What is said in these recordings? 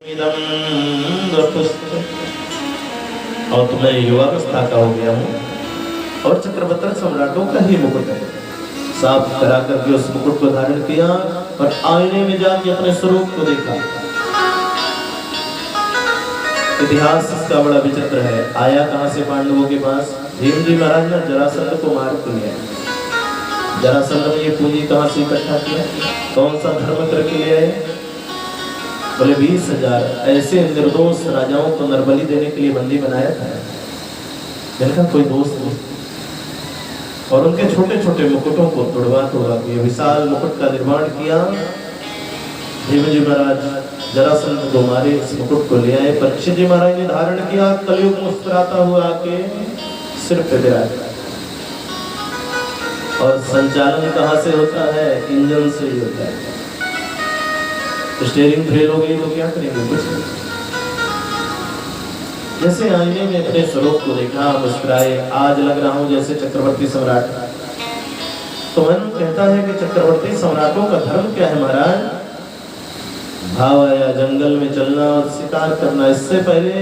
और तुम्हें युवावस्था का हो गया हूँ और चक्रवर्ती सम्राटों का ही मुकुट है। साफ करा करके उस मुकुट को धारण किया और आईने में जाके अपने स्वरूप को देखा। इतिहास इसका बड़ा विचित्र है। आया कहां से पांडवों के पास? भीम जी महाराज ने जरासंध को मार दिया। जरासंध ने ये पूंजी कहां से इकट्ठा किया? कौन सा धर्म करके ले आए? बोले 20,000 ऐसे निर्दोष राजाओं को नरबली देने के लिए बंदी बनाया था जिनका कोई दोस्त नहीं, और उनके छोटे छोटे मुकुटों को तोड़वा के विशाल मुकुट का निर्माण किया। भीम जी महाराज जरासंध को मारे, इस मुकुट को ले आए। परीक्षित जी महाराज ने धारण किया। कलयुग मुस्कुराता हुआ आके सिर पे विराजा। और संचालन कहां से होता है? इंजन से ही होता है। स्टीयरिंग फेल हो गई तो क्या करेंगे? कुछ नहीं। जैसे आईने में अपने स्वरूप को देखा, मुस्कुराए। आज लग रहा हूं जैसे चक्रवर्ती सम्राट। तो मन कहता है कि चक्रवर्ती सम्राटों का धर्म क्या है महाराज? भाव आया जंगल में चलना और शिकार करना। इससे पहले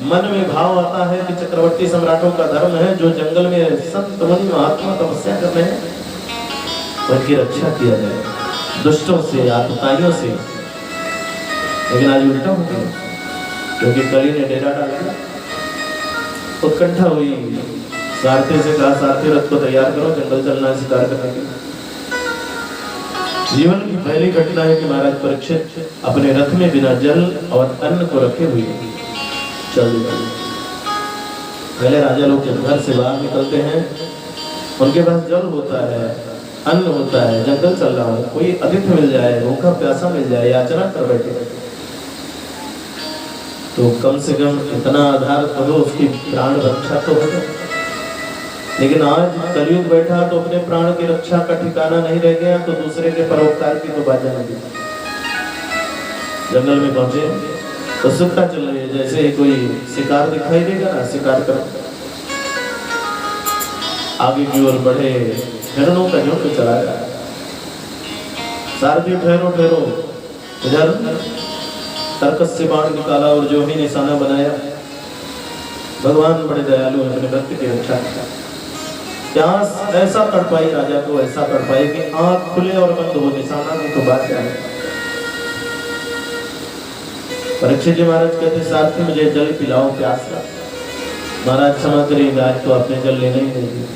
मन में भाव आता है कि चक्रवर्ती सम्राटों का धर्म है जो जंगल में संत मुनि महात्मा तपस्या कर रहे हैं, उनकी रक्षा किया जाए दुष्टों से, आतताइयों से। लेकिन आज उल्टा हो गया, क्योंकि कली ने डेरा डाल दिया। उत्कंठा हुई। सारथी से कहा, सारथी रथ को तैयार करो, जंगल चलना शिकार करने के लिए। जीवन की पहली घटना है कि महाराज परीक्षित अपने रथ में बिना जल और अन्न को रखे हुए चल दिए। पहले राजा लोग जब घर से बाहर निकलते हैं, उनके पास जल होता है, अन्न होता है। जंगल चल रहा हूं, कोई अतिथि मिल जाए, भूखा प्यासा मिल जाए, याचना कर बैठे तो कम से कम इतना आधार करो, उसकी प्राण रक्षा तो हो जाए। लेकिन आज कलयुग बैठा तो अपने प्राण की रक्षा का ठिकाना नहीं रह गया, तो दूसरे के परोपकार की तो बात जाने दी। जंगल में पहुंचे, उत्सुकता चल रही है, जैसे ही कोई शिकार दिखाई देगा ना, शिकार करो। आगे की ओर बढ़े, हिरणों का झुंड चला गया। सारथी ठहरो ठहरो, इधर तर्कस से बाण निकाला और जो ही निशाना बनाया। भगवान बड़े दयालु हैं, अपने भक्त की रक्षा किया। प्यास ऐसा तड़पाई राजा को, ऐसा तड़पाई कि आंख खुले और बंद हो, निशाना नहीं तो बात क्या है। परीक्षित जी महाराज कहते, सारथी मुझे जल पिलाओ, प्यास लगी। महाराज क्षमा करिएगा, आज तो आपने जल लेना ही नहीं दिया।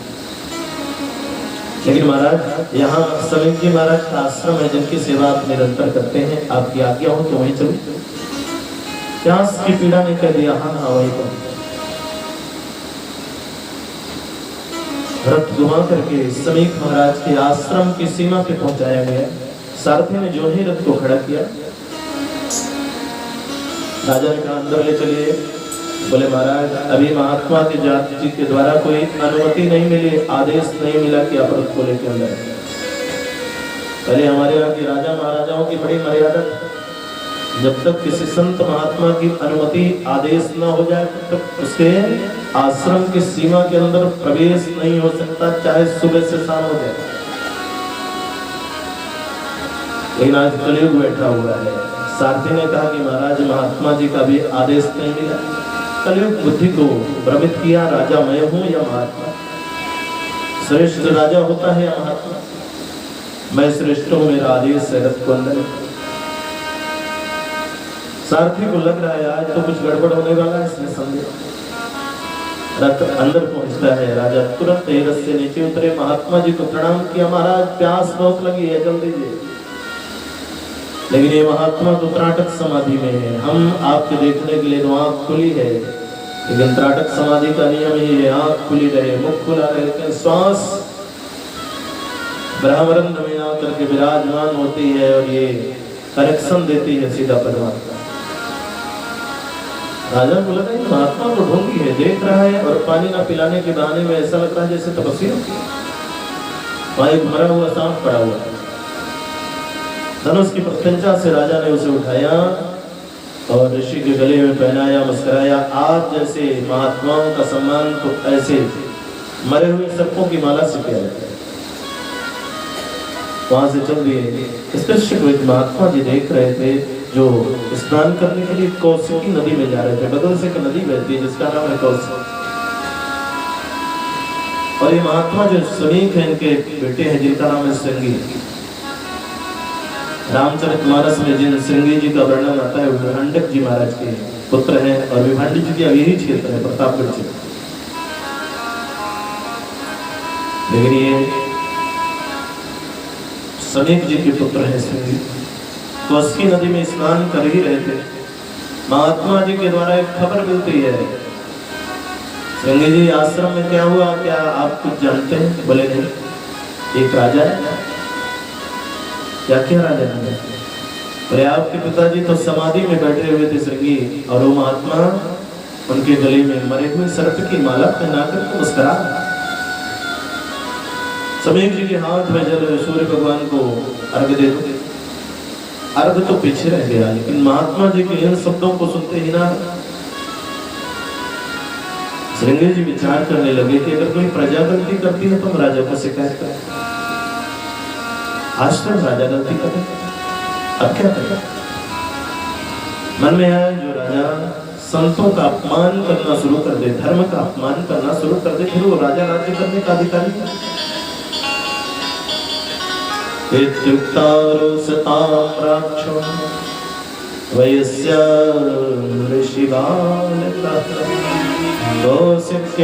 लेकिन महाराज यहाँ समीप जी महाराज का आश्रम है, जिनकी सेवा आप निरंतर करते हैं, आपकी आज्ञा हो तो वहीं चलो। प्यास की पीड़ा ने कह दिया, हाँ हाँ वहीं पर। रथ घुमा करके समीप महाराज के आश्रम की सीमा पे पहुंचाया गया। सारथी ने जो ही रथ को खड़ा किया, राजा ने कहा अंदर ले चलिए। बोले महाराज अभी महात्मा के जाति के द्वारा कोई अनुमति नहीं मिली, आदेश नहीं मिला कि आप रथ को लेके अंदर। पहले हमारे यहाँ के राजा महाराजाओं की बड़ी मर्यादा, जब तक किसी संत महात्मा की अनुमति आदेश न हो जाए तब तक उसके आश्रम की सीमा के अंदर प्रवेश नहीं हो सकता, चाहे सुबह से शाम हो जाए। लेकिन आज कलयुग बैठा हुआ है। सारथी ने कहा कि महाराज महात्मा जी का भी आदेश नहीं मिला। कलयुग बुद्धि को भ्रमित किया, राजा मैं हूं या महात्मा? श्रेष्ठ राजा होता है या महात्मा? मैं श्रेष्ठ हूं, मेरा आदेश है रथ को अंदर। सारथी को लग रहा है आज तो कुछ गड़बड़ होने वाला है, इसमें संदेह। रथ अंदर पहुंचता है, राजा तुरंत ही रथ से नीचे उतरे, महात्मा जी को प्रणाम किया। महाराज प्यास बहुत लगी है, जल्दी दीजिए। लेकिन ये महात्मा तो त्राटक समाधि में है, हम आपके देखने के लिए तो आंख खुली है, लेकिन त्राटक समाधि का नियम ही है आंख खुली रहे, मुख खुला रहे, लेकिन श्वास ब्रह्मरंध्र में आकर के विराजमान होती है और ये कनेक्शन देती है सीधा परमात्मा। राजा को लगा महात्मा को ढूंढी है, देख रहा है, और पानी ना पिलाने के बहाने में ऐसा लग रहा है जैसे तपस्या। वहां एक मरा हुआ सांप पड़ा हुआ है। धनुष की प्रत्यंचा से राजा ने उसे उठाया और ऋषि के गले में पहनाया, मुस्कुराया। आज जैसे महात्माओं का सम्मान तो ऐसे मरे हुए सर्पों की माला से किया जाता है। वहां से चल दिए। स्पष्ट महात्मा जी देख रहे थे जो स्नान करने के लिए कौशिकी नदी में जा रहे थे। बगल से एक नदी बहती है जिसका नाम है कौशिक। और ये महात्मा जो समीक है, इनके बेटे हैं जिनका नाम है श्रृंगी। रामचरितमानस में जिन श्रृंगी जी का वर्णन आता है विभांडक जी महाराज के पुत्र हैं, और विभांडी जी का यही क्षेत्र है, प्रतापगढ़ क्षेत्र। लेकिन ये समीक जी के पुत्र हैं श्रृंगी। कौशिकी नदी में स्नान कर ही रहे थे, महात्मा जी के द्वारा एक खबर मिलती है, श्रृंगी जी आश्रम में क्या हुआ, क्या आप कुछ जानते हैं? बोले नहीं। एक राजा है। क्या क्या राजा है? बोले आपके पिताजी तो समाधि में बैठे हुए थे श्रृंगी, और वो महात्मा उनके गले में मरे हुए सर्प की माला पहनाकर मुस्कुरा। समीक जी के हाथ में जल सूर्य भगवान को अर्घ दे दो। अर्घ तो पीछे रह गया, लेकिन महात्मा जी के इन शब्दों को सुनते ही ना श्रृंगी जी विचार करने लगे कि अगर कोई प्रजा गलती करती है तो हम राजा को शिकायत करें। आज तक राजा गलती करे, अब क्या करें? मन में आया जो राजा संतों का अपमान करना शुरू कर दे, धर्म का अपमान करना शुरू कर दे, फिर वो राजा राज्य करने का अधिकारी है। इत्युक्तारुसताम्राक्षो वयस्य ऋषिबालकः कौशिक्यापौपस्पृश्य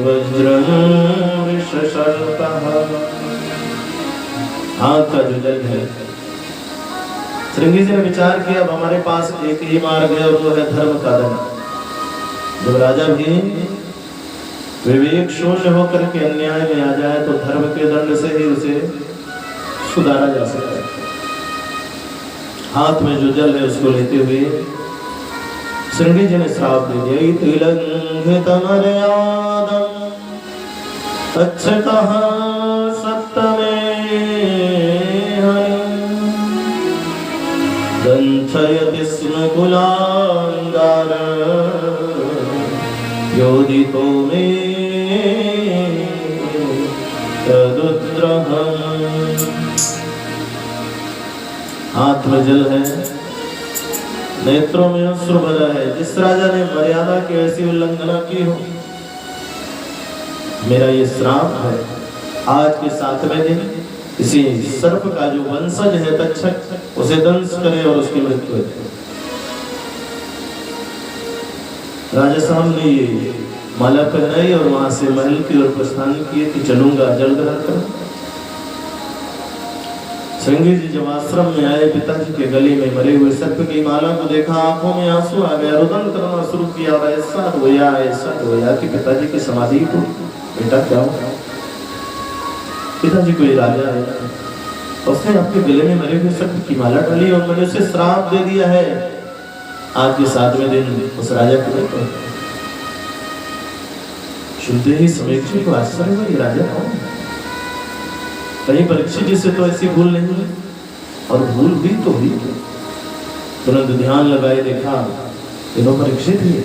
वज्रं विशशर्पः। आँख का जो जल है, श्रृंगी जी ने विचार किया अब हमारे पास एक ही मार्ग है, और वो है धर्म का दंड। जब राजा भी विवेक शून्य होकर के अन्याय में आ जाए तो धर्म के दंड से ही उसे सुधारा जा सकता है। हाथ में जो जल है उसको लेते हुए श्रृंगी जी ने श्राप दे दिया, तिलंघितमर्यादं अच्छतः सप्तमेहनि दंथयति स्म कुलांगारं योदितो मे तदुद्रहम्। हाथ में जल है, नेत्रों में अश्रु भरा है। जिस राजा ने मर्यादा की ऐसी उल्लंघना की हो, मेरा ये श्राप है, आज के 7वें दिन किसी सर्प का जो वंशज है तक्षक, उसे दंश करे और उसकी मृत्यु हो। राजा साहब ने ये माला पहनाई और वहां से महल की ओर प्रस्थान किए कि चलूंगा जल ग्रहण कर। श्रृंगी जी जब आश्रम में आए, पिताजी के गले में मरे हुए सर्प की माला को देखा, आंखों में आंसू आ गया, रुदन करना शुरू किया। और ऐसा रोया कि पिताजी की समाधि को, बेटा क्या हो? पिताजी कोई राजा है, उसने आपके गले में मरे हुए सर्प की माला डाली और मैंने उसे श्राप दे दिया है, आज के 7वें दिन उस राजा को देखो। सुनते ही समीक जी को आश्चर्य हुआ, ये राजा कौन है? कहीं परीक्षित जी से तो ऐसी भूल नहीं हुई, और भूल हुई तो हुई। तुरंत ध्यान लगाए, देखा ये तो परीक्षित ही है।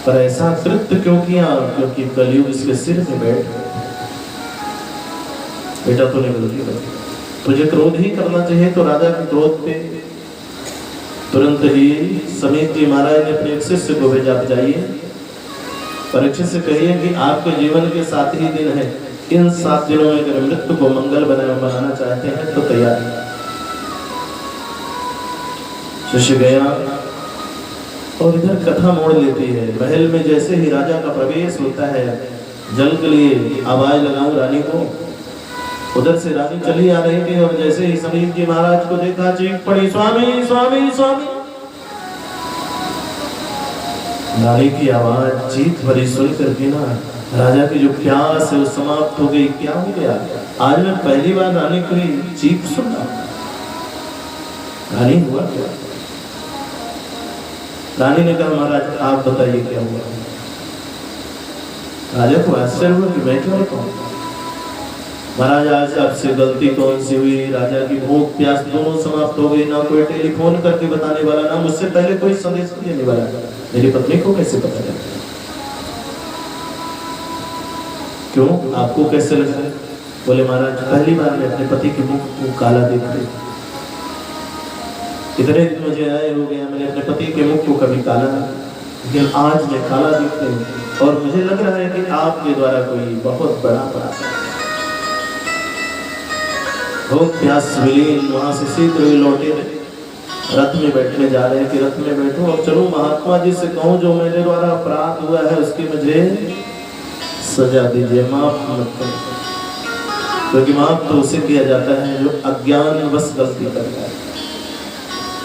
पर ऐसा कृत्य क्यों किया? क्योंकि कलयुग इसके सिर में बैठ। बेटा तूने गलती कर, तुझे क्रोध ही करना चाहिए तो राजा के क्रोध पे तुरंत ही समीक जी महाराज ने अपने एक शिष्य को भेजा, जाइए परीक्षित से कहिए कि आपके जीवन के 7 ही दिन है, इन 7 दिनों में अगर मृत्यु को मंगल बनाना चाहते हैं तो तैयार। शिष्य गया और इधर कथा मोड़ लेती है। महल में जैसे ही राजा का प्रवेश होता है, जल के लिए आवाज लगाऊं रानी को, उधर से रानी चली आ रही थी और जैसे ही समीक जी महाराज को देखा, चीख पड़ी, स्वामी स्वामी स्वामी। रानी की आवाज चीख भरी सुन करके ना राजा की जो प्यास है वो समाप्त हो गई। क्या हो गया? आज मैं पहली बार रानी की चीख सुना। रानी हुआ क्या? रानी ने कहा महाराज आप बताइए क्या हुआ। राजा को आश्चर्य हुआ कि मैं क्या बताऊं। महाराज आज आपसे गलती कौन सी हुई? राजा की भूख प्यास दोनों समाप्त हो गई, ना कोई टेलीफोन करके बताने वाला, ना मुझसे पहले कोई संदेश देने वाला। मेरी पत्नी को कैसे पता चला? क्यों, आपको कैसे लग रहा है? बोले महाराज पहली बार मैं अपने पति के मुख को काला देख रही, इतने दिन मुझे आए हो गया, मैंने अपने पति के मुख को कभी काला नहीं, लेकिन आज मैं काला दिख रही हूँ और मुझे लग रहा है कि आपके द्वारा कोई बहुत बड़ा अपराध है। भूख प्यास विलीन वहां से शीघ्र ही लौटे रहे, रथ में बैठने जा रहे हैं कि रथ में बैठूं और चलूं महात्मा जी से कहूं जो मेरे द्वारा अपराध हुआ है उसकी मुझे सजा दीजिए, माफ मत करें, क्योंकि माफ तो उसे किया जाता है जो अज्ञान बस गलती करता है,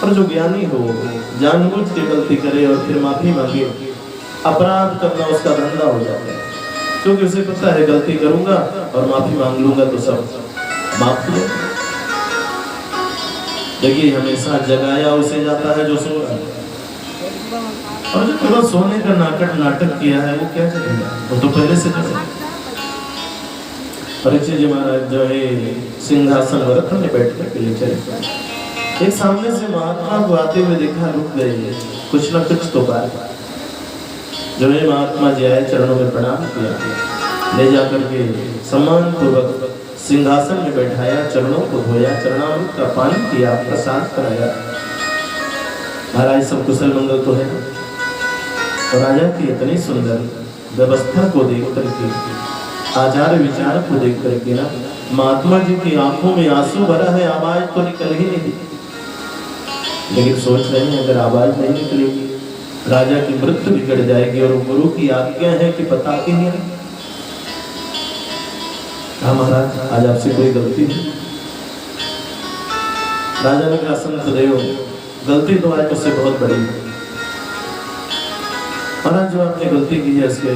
और जो ज्ञानी हो जानबूझ के गलती करे और फिर माफी मांगे, अपराध करना उसका धंधा हो जाता है, क्योंकि उसे पता है गलती करूंगा और माफी मांग लूंगा तो सब माफ हो जाएगा। देखिए हमेशा जगाया उसे जाता है जो सो रहा है, और जो केवल सोने का नाटक किया है वो क्या करेगा, वो तो पहले से जगा। परीक्षित जी महाराज जो है सिंहासन रथ में बैठने के लिए चले, एक सामने से महात्मा को आते हुए देखा, रुक गए, कुछ ना कुछ तो बात। जो है महात्मा जी आए, चरणों में प्रणाम किया, ले जाकर के सम्मान पूर्वक सिंहासन में बैठाया, चरणों को धोया, चरणामृत का पानी किया, प्रसाद कराया। महाराज सब कुशल मंगल तो है, और राजा की इतनी सुंदर व्यवस्था को देख करके, आचार विचार को देख करके ना महात्मा जी की आंखों में आंसू भरा है, आवाज तो निकल ही नहीं, लेकिन सोच रहे हैं अगर आवाज नहीं निकलेगी राजा की मृत्यु बिगड़ जाएगी, और गुरु की आज्ञा है कि पता ही नहीं। हाँ महाराज आज आपसे कोई गलती है? राजा ने कहा संत देव गलती तो आज मुझसे बहुत बड़ी है, महाराज जो आपने गलती की है इसके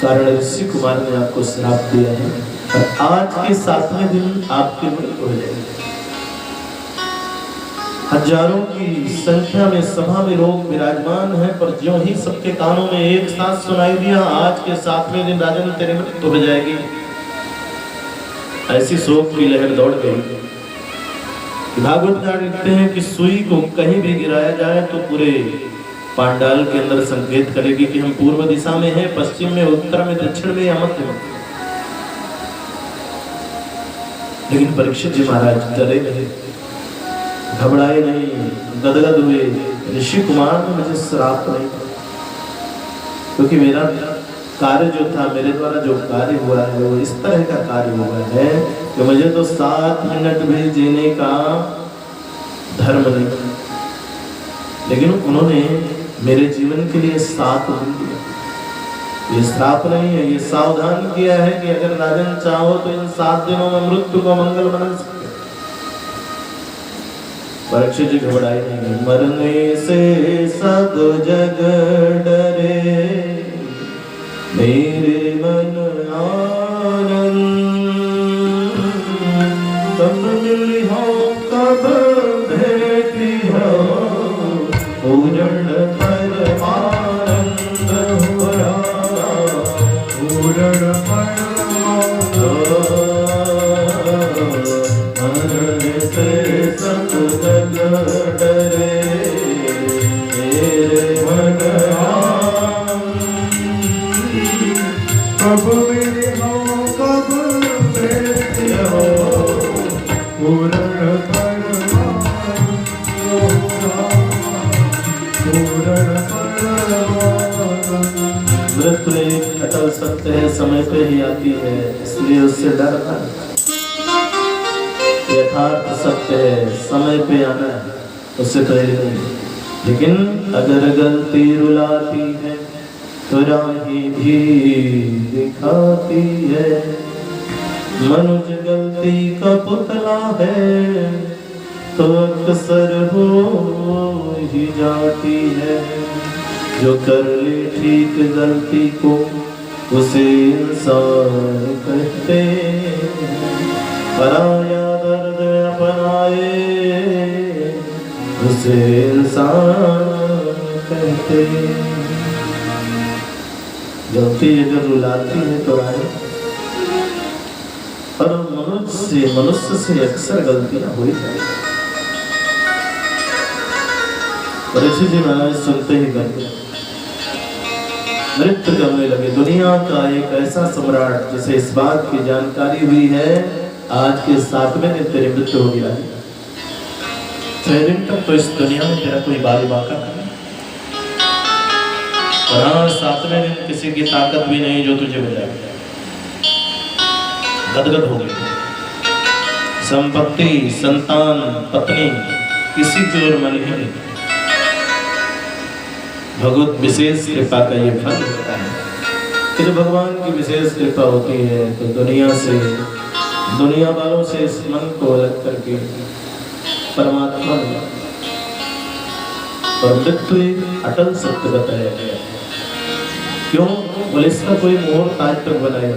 कारण ऋषि कुमार ने आपको श्राप दिया है, और आज के 7वें दिन आपकी मृत्यु हो जाएगी। हजारों की संख्या में सभा में लोग विराजमान हैं, पर ज्यों ही सबके कानों में एक साथ सुनाई दिया आज के 7वें दिन राजन तेरी मृत्यु हो जाएगी, ऐसी शोक की लहर दौड़ गई। भागवतकार लिखते हैं कि सुई को कहीं भी गिराया जाए तो पूरे पांडाल के अंदर संकेत करेगी कि हम पूर्व दिशा में हैं, पश्चिम में, उत्तर में, दक्षिण में या मध्य में। लेकिन परीक्षित जी महाराज डरे नहीं, घबराए नहीं, गदगद हुए। ऋषि कुमार ने मुझे श्राप नहीं, क्योंकि मेरा कार्य जो था, मेरे द्वारा जो कार्य हुआ है वो इस तरह का कार्य हुआ है कि मुझे तो 7 मिनट भी जीने का धर्म नहीं, लेकिन उन्होंने मेरे जीवन के लिए 7 दिन दिया। ये श्राप नहीं है, ये सावधान किया है कि अगर राजन चाहो तो इन 7 दिनों में मृत्यु को मंगल बना सकते। परीक्षित जी घबराए नहीं, मरने से सब जग डरे, मेरे मन आनंद, कब मिली हो कब भेटी हो, पूर्ण परमानंद हो रामा, पूर्ण परमानंद, मरने से सब जग डरे, मेरे मन कब मिले हो कब भेटी हो, पूर्ण परमानंद हो रामा, पूर्ण परमानंद। मृत्यु एक अटल सत्य है, समय पे ही आती है, इसलिए उससे डरना। यथार्थ सत्य है, समय पे आना है, उससे पहले नहीं। लेकिन अगर गलती रुलाती है तो राही भी दिखाती है, मनुष्य गलती का पुतला है तो अक्सर हो ही जाती है, जो कर ले ठीक गलती को उसे इंसान कहते, पराया दर्द अपनाए उसे इंसान कहते। गलती अगर रुलाती है तो राय, पर मनुष्य से अक्सर गलतियां हो ही जाती। परीक्षित जी महाराज सुनते ही गए, नृत्य करने लगे। दुनिया का एक ऐसा सम्राट जिसे इस बात की जानकारी हुई है आज के 7वें दिन तेरी मृत्यु हो गया है, 6 दिन तक तो इस दुनिया में तेरा कोई बाल बाका नहीं, और हाँ 7वें दिन किसी की ताकत भी नहीं जो तुझे मिला। गदगद हो गई। संपत्ति, संतान, पत्नी, किसी की ओर मन ही नहीं। भगवत विशेष कृपा का ये फल होता है कि जब भगवान की विशेष कृपा होती है तो दुनिया से, दुनिया वालों से इस मन को अलग करके परमात्मा में, और मृत्यु एक अटल सत्य बताया गया। क्यों बोले? इसका कोई मुहूर्त आज तक बनाया,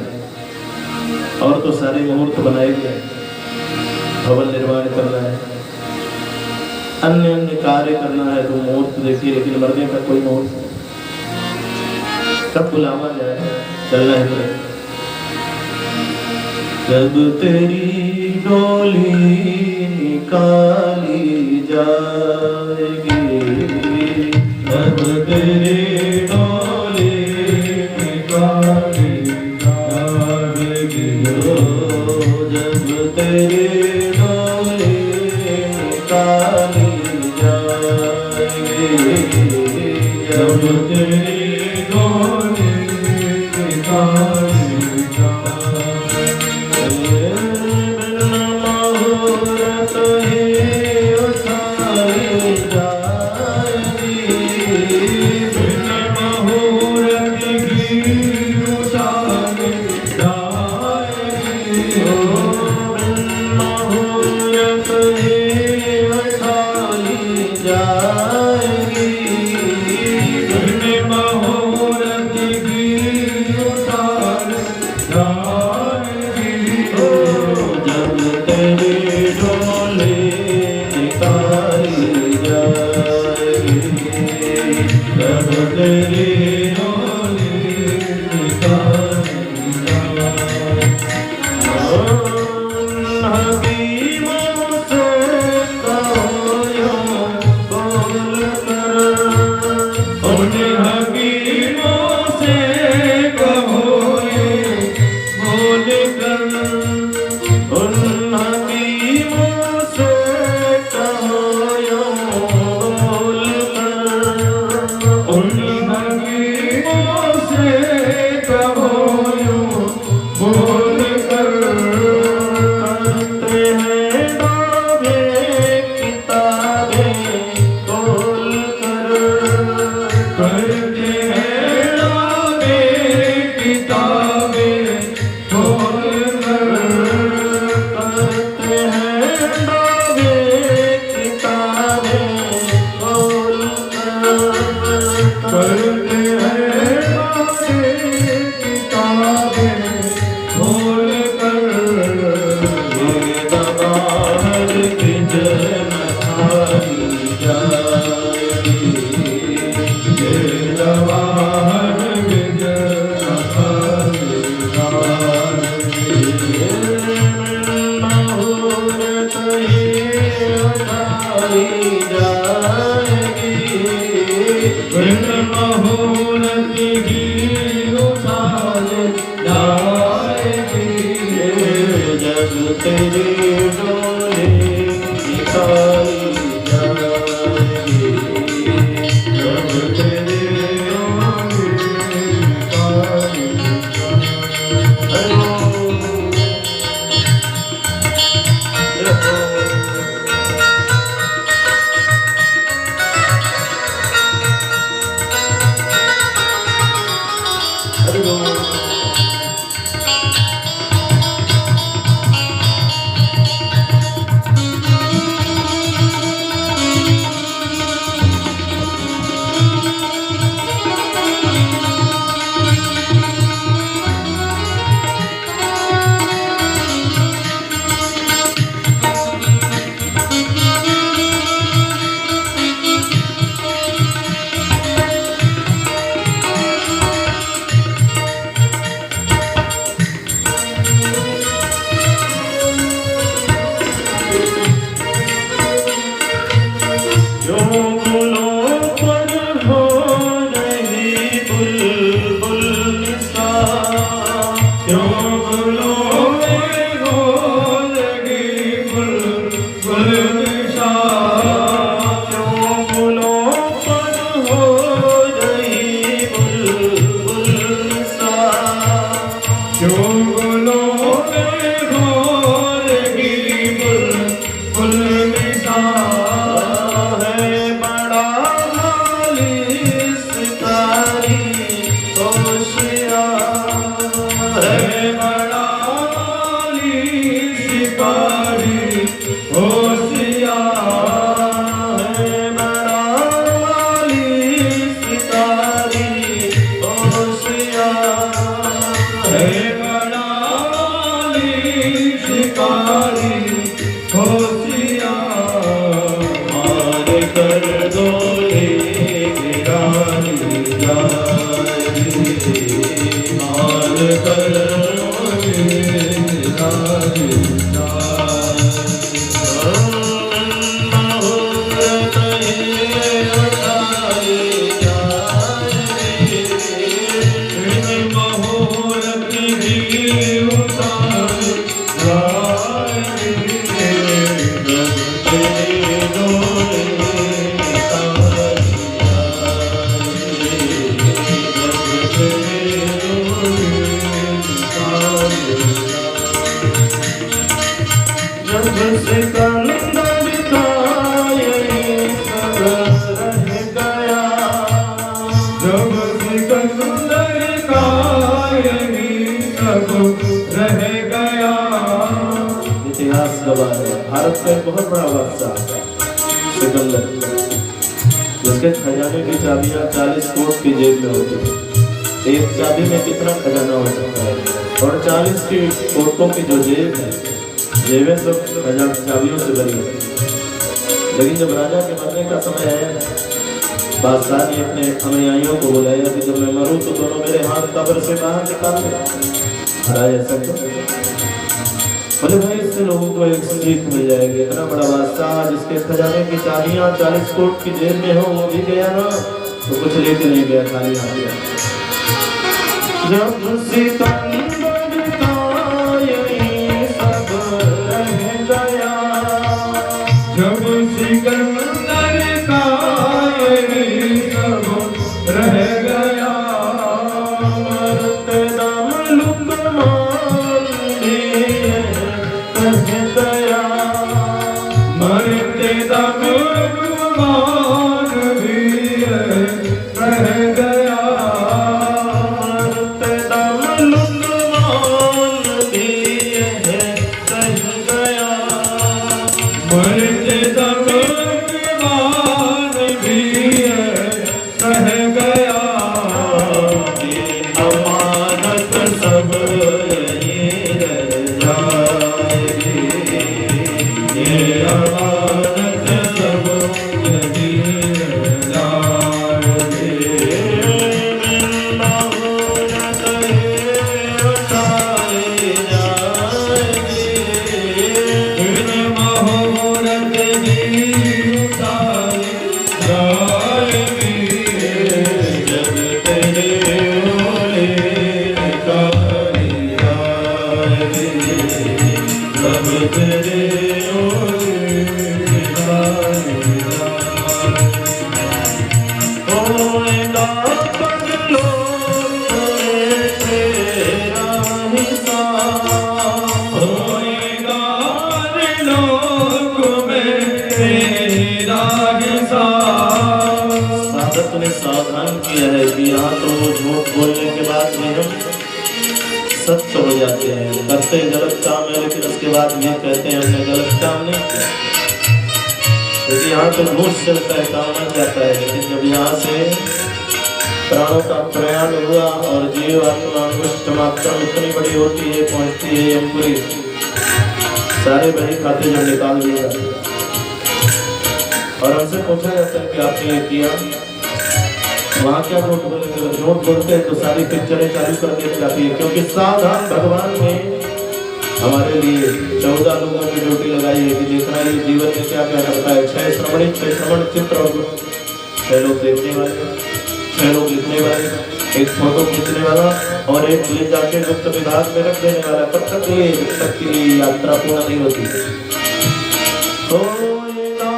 और तो सारे मुहूर्त बनाए गए। भवन निर्माण करना है, अन्य अन्य कार्य करना है तो मुहूर्त देखिए, लेकिन मरने का कोई मुहूर्त नहीं। कब बुलावा जाए, चलना है। जब तेरी डोली निकाली जाएगी, जब तेरी डोली निकाली जाएगी, जब तेरी डोली निकाली जाएगी, जब तेरी डोली निकाली फूलों में भोरगी बुलबुल निसार है, बड़ा खालिस कारी होशियार है, बड़ा खालिस कारी होशियार है, बड़ा खालिस कारी होशियार है, बड़ा खालिस कारी होशियार। मार कर दो गिरानी जाए, मार कर दो गिरानी जब सिकंदर का यही सब रह गया, जब सिकंदर का यही सब रह गया। इतिहास गवाह है भारत का एक बहुत बड़ा बादशाह सिकंदर, जिसके खजाने की चाबियां 40 कोट की जेब में होती है। एक चाबी में कितना खजाना हो सकता है, और 40 की कोटों की जो जेब है, जेबें सब हजार चाबियों से भरी है। लेकिन जब राजा के मरने का समय आया, बादशाह ने अपने अनुयायियों को बुलाया कि जब मैं मरूं तो दोनों मेरे हाथ कब्र से बाहर निकाल दे। महाराज ऐसा क्यों? बोले भाई इससे लोगों को एक सीख मिल जाएगी। इतना बड़ा बादशाह जिसके खजाने की चाबियां 40 कोट की जेब में हो, वो भी गया ना तो कुछ लेके नहीं गया, खाली हाथ गया। जब सिकंदर का यही सब रह गया, जब सिकंदर का यही सब रह गया। मरते दम लुकमान भी कह गया, मरते दम लुकमान भी रह गया, मरते दम लुकमान भी कह गया, मरते दम लुकमान भी रह गया। अमानत सब यही रह जाएगी, ये अमानत सब यही रह जाएगी। इन मुहूर्त भी उतारी जाएगी, जब तेरे ओले निकाली जाएगी, जब तेरे ओले निकाली होएगा बदलो तुम्हें तेरा हिसाब, होएगा लोक में तेरा हिसाब। साधक ने सावधान किया है कि यहाँ तो झूठ बोलने के बाद भी हम सत्य हो जाते हैं, करते गलत काम है लेकिन उसके बाद ये कहते हैं हमने गलत काम नहीं किया। क्योंकि यहाँ तो झूठ चलता है, काम बन जाता है, लेकिन जब यहाँ से प्राणों का प्रयाण हुआ और जीव आत्मा अंगुष्ठ मात्रा इतनी बड़ी होती है, पहुँचती है यमपुरी, सारे बही खाते जब निकाल दिए जाते हैं और हमसे पूछा जाता है कि आपने ये किया, वहाँ क्या झूठ बोलेंगे? अगर झूठ बोलते हैं तो सारी पिक्चरें चालू कर दी जाती है, क्योंकि सावधान भगवान ने हमारे लिए 14 लोगों की ड्यूटी लगाई है कि देखना ये जीवन में क्या क्या करता है। 6 श्रवण चित्र और 6 लोग देखने वाले, 6 लोग लिखने वाले, एक फोटो खींचने वाला और एक ले जाके गुप्त विभाग में रख देने वाला। कब तक ये जब तक की यात्रा पूर्ण नहीं होती। तो होएगा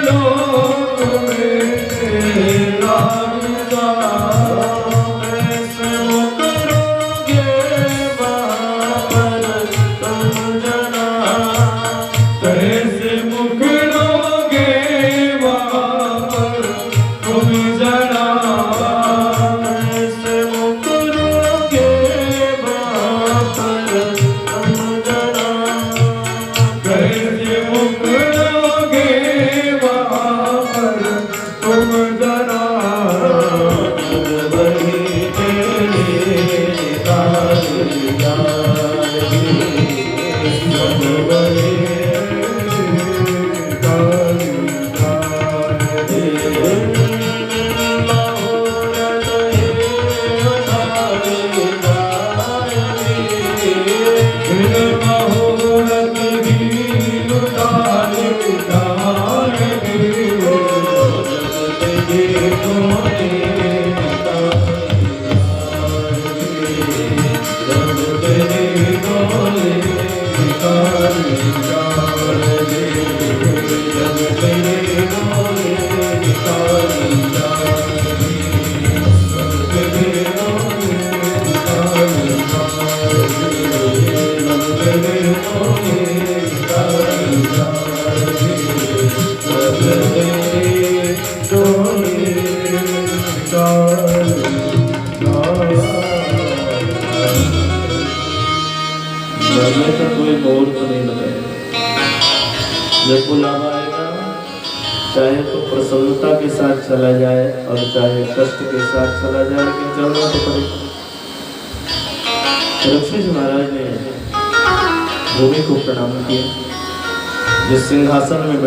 लोक में मरने का कोई मोल तो नहीं लगाएगा। जब बुलावा आएगा, चाहे तो प्रसन्नता के साथ चला जाए और चाहे कष्ट के साथ चला जाए, लेकिन चलना तो पड़ेगा। लक्ष्मी जी महाराज ने भूमि को प्रणाम किया, जिस सिंहासन में